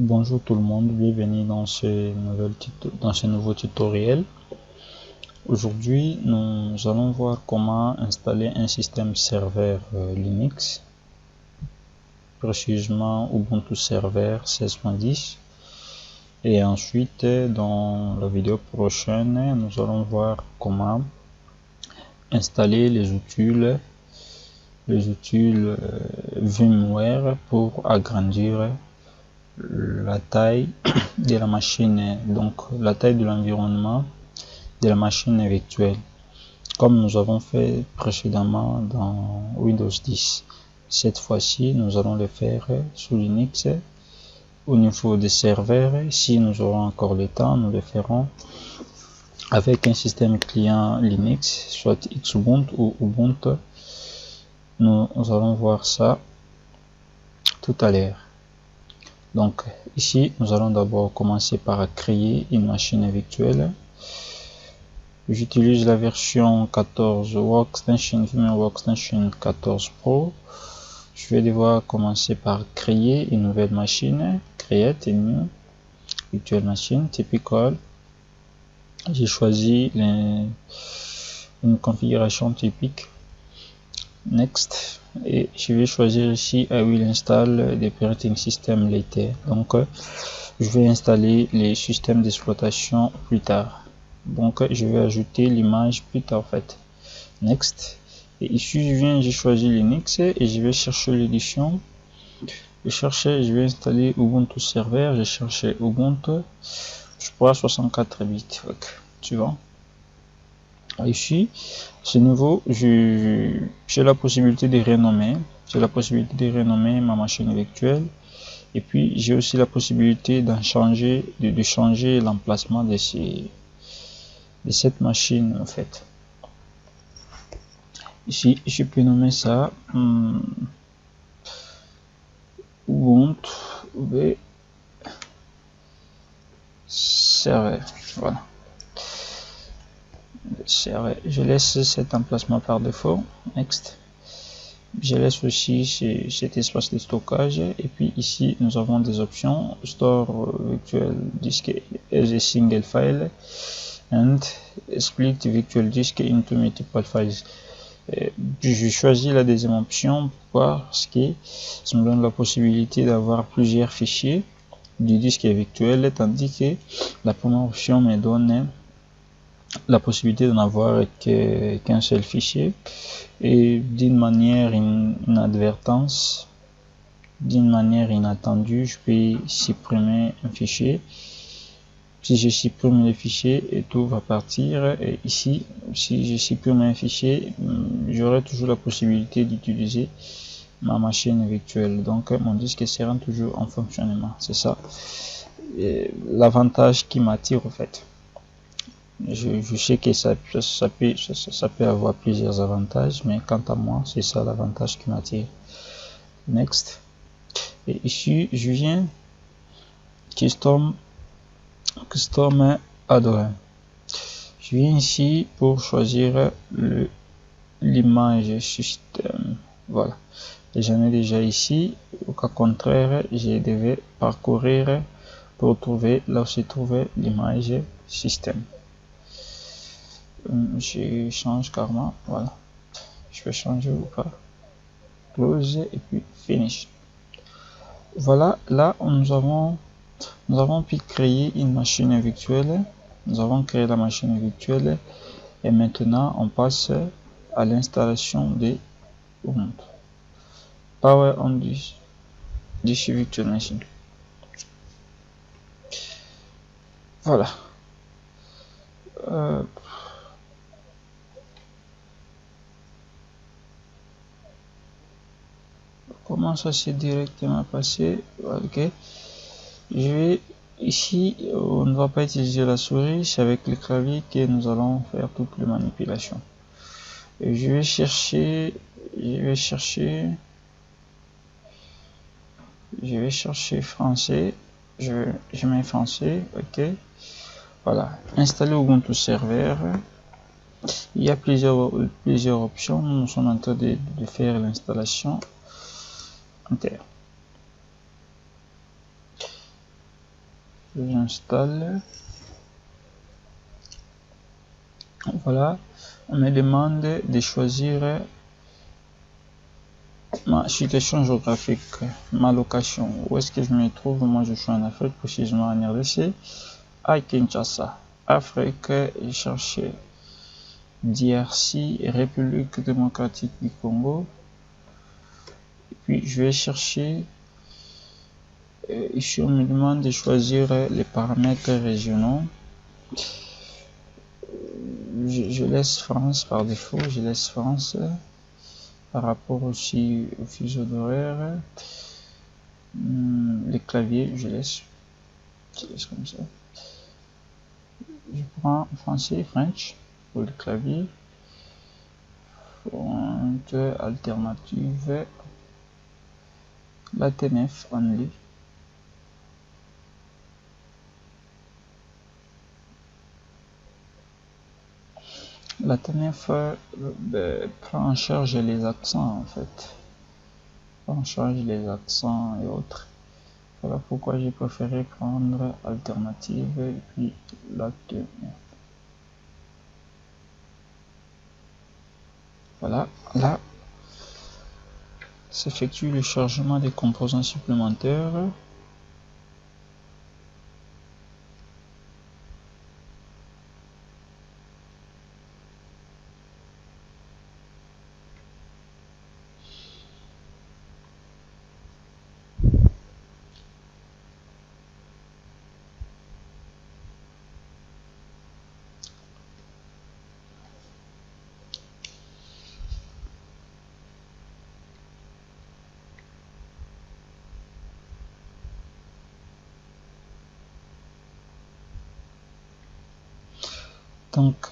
Bonjour tout le monde, bienvenue dans dans ce nouveau tutoriel. Aujourd'hui, nous allons voir comment installer un système serveur Linux, précisément Ubuntu Server 16.10. Et ensuite, dans la vidéo prochaine, nous allons voir comment installer les outils VMware pour agrandir la taille de la machine, donc la taille de l'environnement de la machine virtuelle, comme nous avons fait précédemment dans Windows 10. Cette fois-ci, nous allons le faire sous Linux. Au niveau des serveurs, si nous aurons encore le temps, nous le ferons avec un système client Linux, soit Xubuntu ou Ubuntu. Nous allons voir ça tout à l'heure. Donc ici, nous allons d'abord commencer par créer une machine virtuelle. J'utilise la version 14 Workstation, VMware Workstation 14 Pro. Je vais devoir commencer par créer une nouvelle machine. Create a new virtual machine, typical. J'ai choisi une configuration typique. Next. Et je vais choisir ici I will install the operating system later. Donc je vais installer les systèmes d'exploitation plus tard. Donc je vais ajouter l'image plus tard en fait. Next. Et ici j'ai choisi Linux et je vais chercher l'édition. Je vais installer Ubuntu Server. J'ai cherché Ubuntu. Je prends 64 bits. Okay. Tu vois. Ici, ce niveau, j'ai la possibilité de renommer. J'ai la possibilité de renommer ma machine virtuelle. Et puis, j'ai aussi la possibilité de changer l'emplacement de cette machine, en fait. Ici, je peux nommer ça Ubuntu Server. Voilà. Je laisse cet emplacement par défaut. Next. Je laisse aussi cet espace de stockage. Et puis ici, nous avons des options. Store virtual disk as a single file and split virtual disk into multiple files. Je choisis la deuxième option parce que ça me donne la possibilité d'avoir plusieurs fichiers du disque virtuel, tandis que la première option me donne la possibilité d'en avoir qu'un seul fichier. Et d'une manière inadvertante, d'une manière inattendue, je peux supprimer un fichier. Si je supprime le fichier, et tout va partir. Et ici, si je supprime un fichier, j'aurai toujours la possibilité d'utiliser ma machine virtuelle. Donc mon disque sera toujours en fonctionnement. C'est ça l'avantage qui m'attire en fait. Je sais que ça peut avoir plusieurs avantages, mais quant à moi, c'est ça l'avantage qui m'attire. Next. Et ici, je viens Custom Add-on. Je viens ici pour choisir l'image système. Voilà. Et j'en ai déjà ici. Au cas contraire, je devais parcourir pour trouver là où se trouvait l'image système. Je change carrément, voilà, je peux changer ou pas, close et puis finish. Voilà, là nous avons pu créer une machine virtuelle. Nous avons créé la machine virtuelle et maintenant on passe à l'installation des Ubuntu. Power on this virtual machine. Voilà. Comment ça s'est directement passé? Ok. Je vais ici, on ne va pas utiliser la souris, c'est avec le clavier que nous allons faire toutes les manipulations. Et je vais chercher français. Je mets français, ok. Voilà, installer Ubuntu Server. Il y a plusieurs options. Nous sommes en train de faire l'installation. Enter. J'installe. Voilà, on me demande de choisir ma situation géographique, ma location. Où est-ce que je me trouve? Moi, je suis en Afrique, précisément en RDC, à Kinshasa. Afrique, et chercher DRC, République démocratique du Congo. Et puis, je vais chercher. Ici, on me demande de choisir les paramètres régionaux. Je laisse France par défaut, je laisse France par rapport aussi au fuseau d'horaire. Les claviers, je laisse comme ça. Je prends français, French pour le clavier. Font alternative, la TNF only. La TNF prend en charge les accents en fait. Prend en charge les accents et autres. Voilà pourquoi j'ai préféré prendre alternative et puis la TNF. Voilà, là s'effectue le chargement des composants supplémentaires. Donc,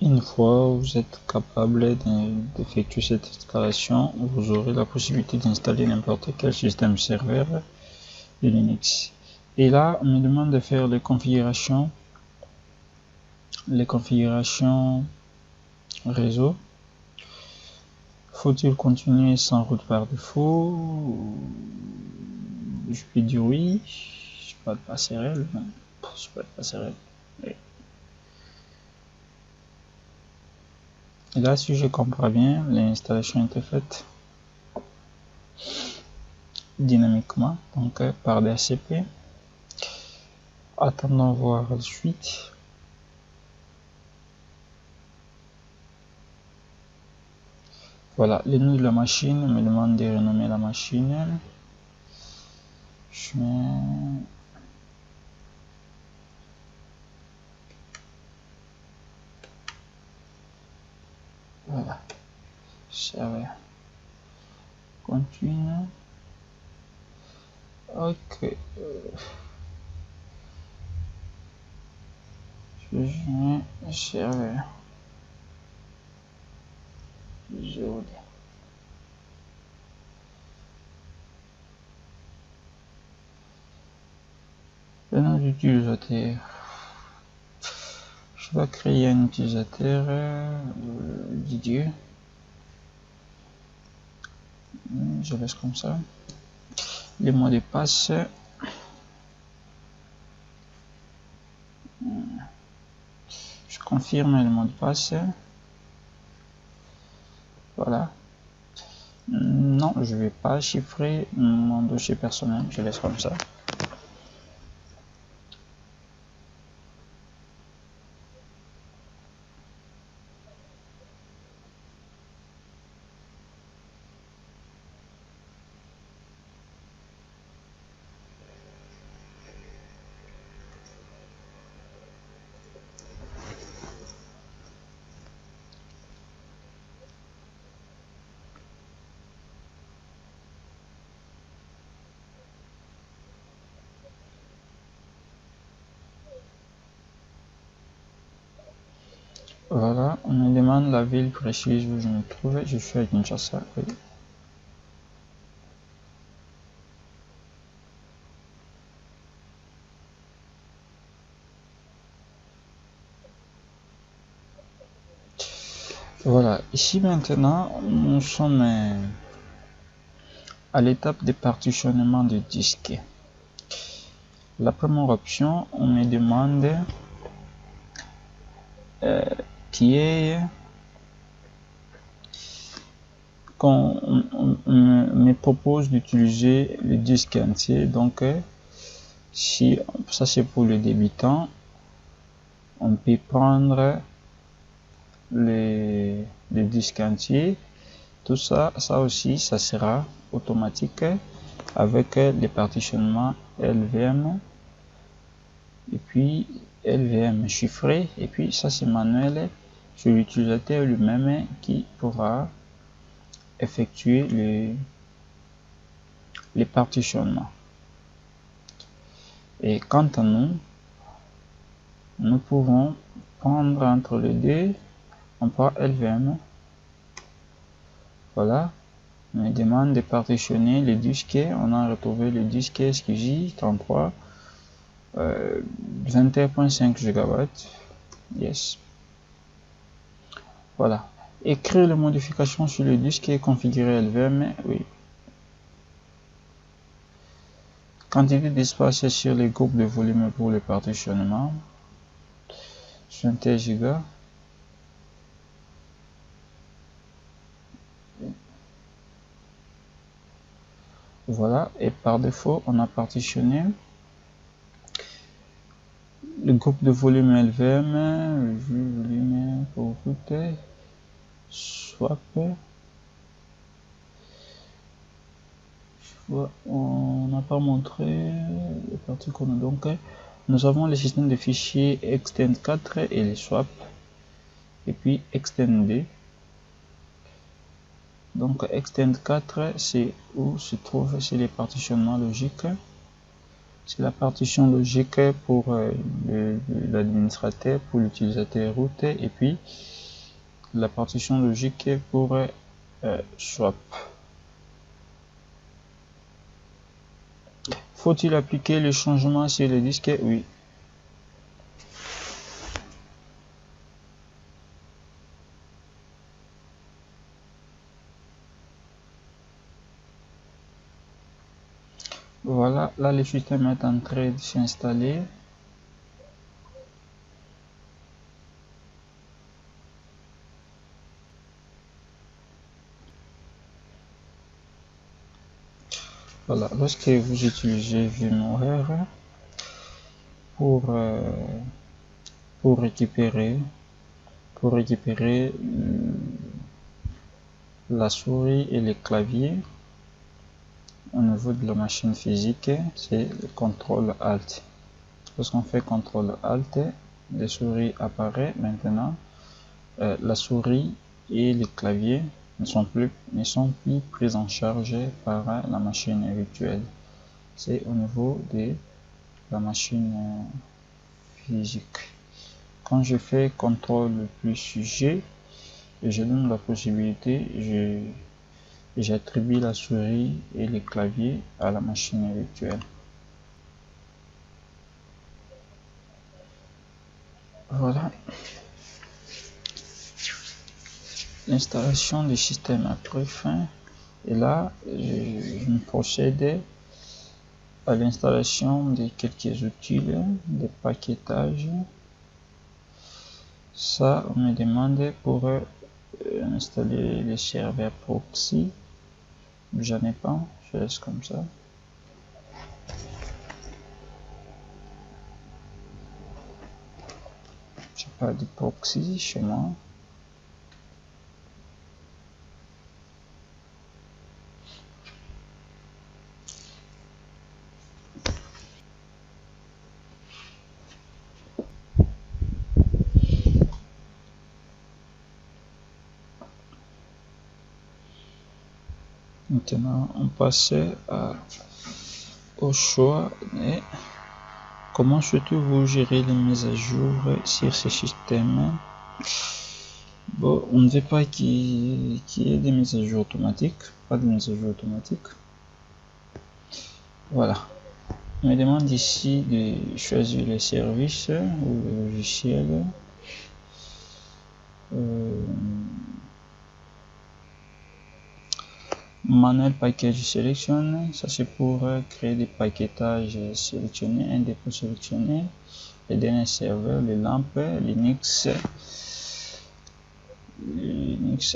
une fois vous êtes capable d'effectuer cette installation, vous aurez la possibilité d'installer n'importe quel système serveur de Linux. Et là, on me demande de faire les configurations réseau. Faut-il continuer sans route par défaut? Je peux dire oui. Je pas de passerelle. Je pas de passerelle. Et là, si je comprends bien, l'installation était faite dynamiquement, donc par DHCP. Attendons voir la suite. Voilà, le nom de la machine me demande de renommer la machine. Je mets... Voilà. Serveur. Continue. Ok. Je mets serveur. Joli. Le nom d'utilisateur. Je vais créer un utilisateur Didier. Je laisse comme ça. Les mots de passe. Je confirme le mot de passe. Voilà. Non, je vais pas chiffrer mon dossier personnel. Je laisse comme ça. Voilà, on me demande la ville précise où je me trouve. Je suis à Kinshasa. Oui. Voilà, ici maintenant, nous sommes à l'étape de partitionnement du disque. La première option, on me demande qui est quand on me propose d'utiliser le disque entier. Donc si ça c'est pour le débutant, on peut prendre le disque entier. Tout ça aussi, ça sera automatique avec les partitionnements LVM et puis LVM chiffré, et puis ça c'est manuel. C'est l'utilisateur lui-même qui pourra effectuer les partitionnements. Et quant à nous pouvons prendre entre les deux, on prend LVM. Voilà, on me demande de partitionner les disques. On a retrouvé le disque SQJ 33 21.5 GB. Yes. Voilà. Écrire les modifications sur le disque et configurer LVM. Oui. Quantité d'espace sur les groupes de volume pour le partitionnement. 21 Go. Voilà. Et par défaut, on a partitionné le groupe de volume LVM, volume pour route, swap. On n'a pas montré les parties qu'on a. Donc nous avons le système de fichiers extend4 et les swap, et puis extend2. Donc extend4, c'est où se trouve, c'est les partitionnements logiques. C'est la partition logique pour l'administrateur, pour l'utilisateur route, et puis la partition logique pour swap. Faut-il appliquer le changement sur le disque? Oui. Voilà, là le système est en train de s'installer. Voilà, lorsque vous utilisez VMware pour récupérer la souris et les claviers au niveau de la machine physique, c'est le CTRL ALT. Lorsqu'on fait CTRL ALT, les souris apparaissent. Maintenant la souris et les claviers ne sont plus pris en charge par la machine virtuelle. C'est au niveau de la machine physique. Quand je fais CTRL plus G, je donne la possibilité, j'attribue la souris et les claviers à la machine virtuelle. Voilà. L'installation du système a pris fin, et là je procède à l'installation de quelques outils de paquetage. Ça, on me demande pour installer les serveurs proxy. J'en ai pas, je laisse comme ça. J'ai pas de proxy chez moi. Maintenant, on passe au choix et comment souhaitez-vous gérer les mises à jour sur ce système. Bon, on ne veut pas qu'il y ait des mises à jour automatiques, pas de mises à jour automatiques. Voilà. On me demande ici de choisir les services ou le logiciel. Manuel package sélectionné, ça c'est pour créer des paquetages sélectionnés, un dépôt sélectionné, les DNS serveurs, les lampes, Linux,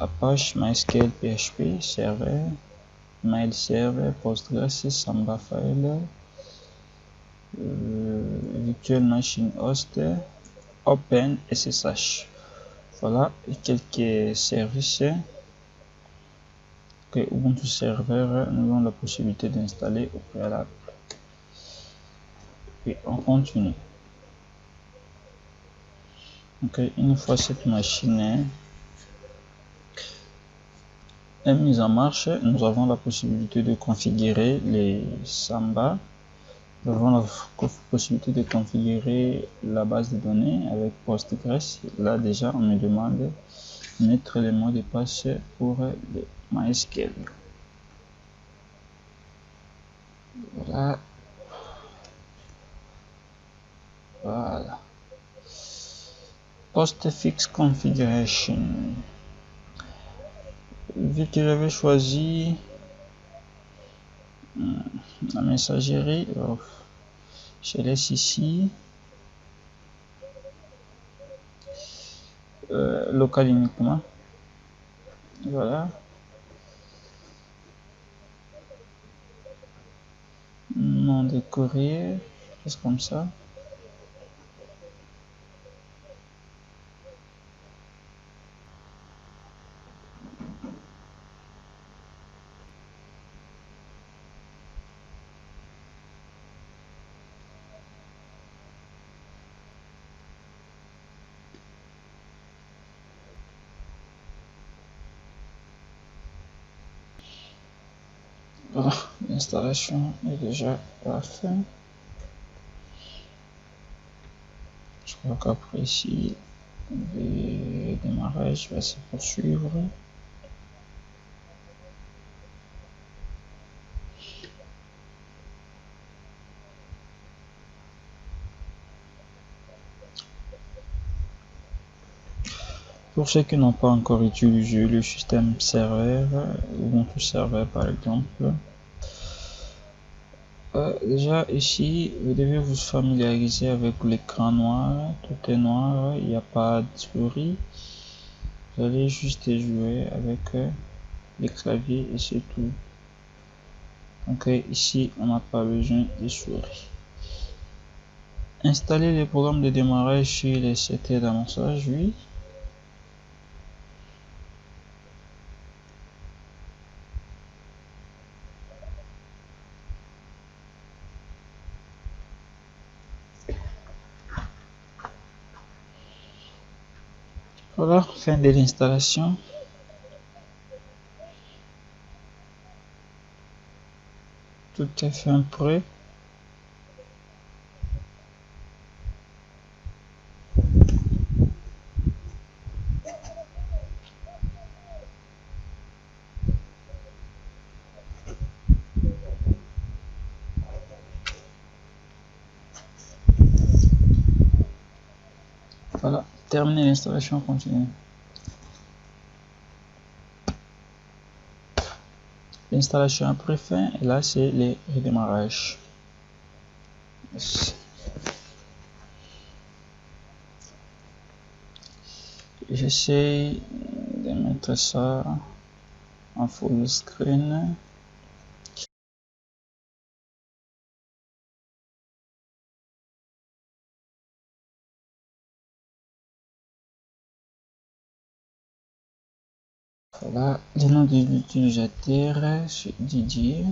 Apache, MySQL, PHP, serveur, mail server, Postgres, Samba file, virtual machine host, Open SSH. Voilà quelques services que Ubuntu Server nous donne la possibilité d'installer au préalable. Et on continue. Donc, une fois cette machine est mise en marche, nous avons la possibilité de configurer les Samba. Nous avons la possibilité de configurer la base de données avec Postgres. Là déjà, on me demande de mettre les mots de passe pour les MySQL. Voilà. Voilà. Postfix configuration. Vu que j'avais choisi la messagerie, je laisse ici local uniquement. Voilà. Nom de courrier, juste comme ça. Voilà, l'installation est déjà à la fin. Je crois qu'après ici, le démarrage va se poursuivre. Pour ceux qui n'ont pas encore utilisé le système serveur, Ubuntu Server par exemple, déjà ici, vous devez vous familiariser avec l'écran noir. Tout est noir, il n'y a pas de souris. Vous allez juste jouer avec les claviers et c'est tout. Donc ici, on n'a pas besoin de souris. Installer les programmes de démarrage sur les CT d'amorçage, oui. Voilà, fin de l'installation. Tout est fin prêt. Voilà, terminé l'installation, continue. L'installation après fin et là c'est le redémarrage. J'essaie de mettre ça en full screen. Voilà, le nom de l'utilisateur, c'est Didier.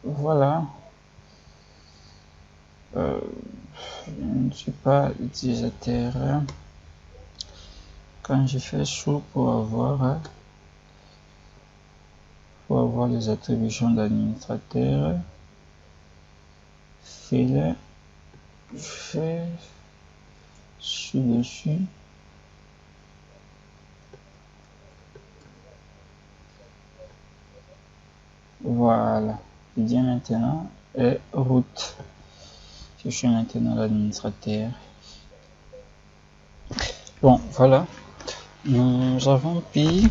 Voilà. Je ne suis pas utilisateur. Quand je fais show pour avoir les attributions d'administrateur, file, je suis dessus. Voilà, je dis maintenant et route. Je suis maintenant l'administrateur. Bon, voilà. Nous avons pu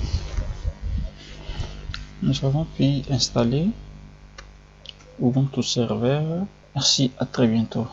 installer Ubuntu Server. Merci, à très bientôt.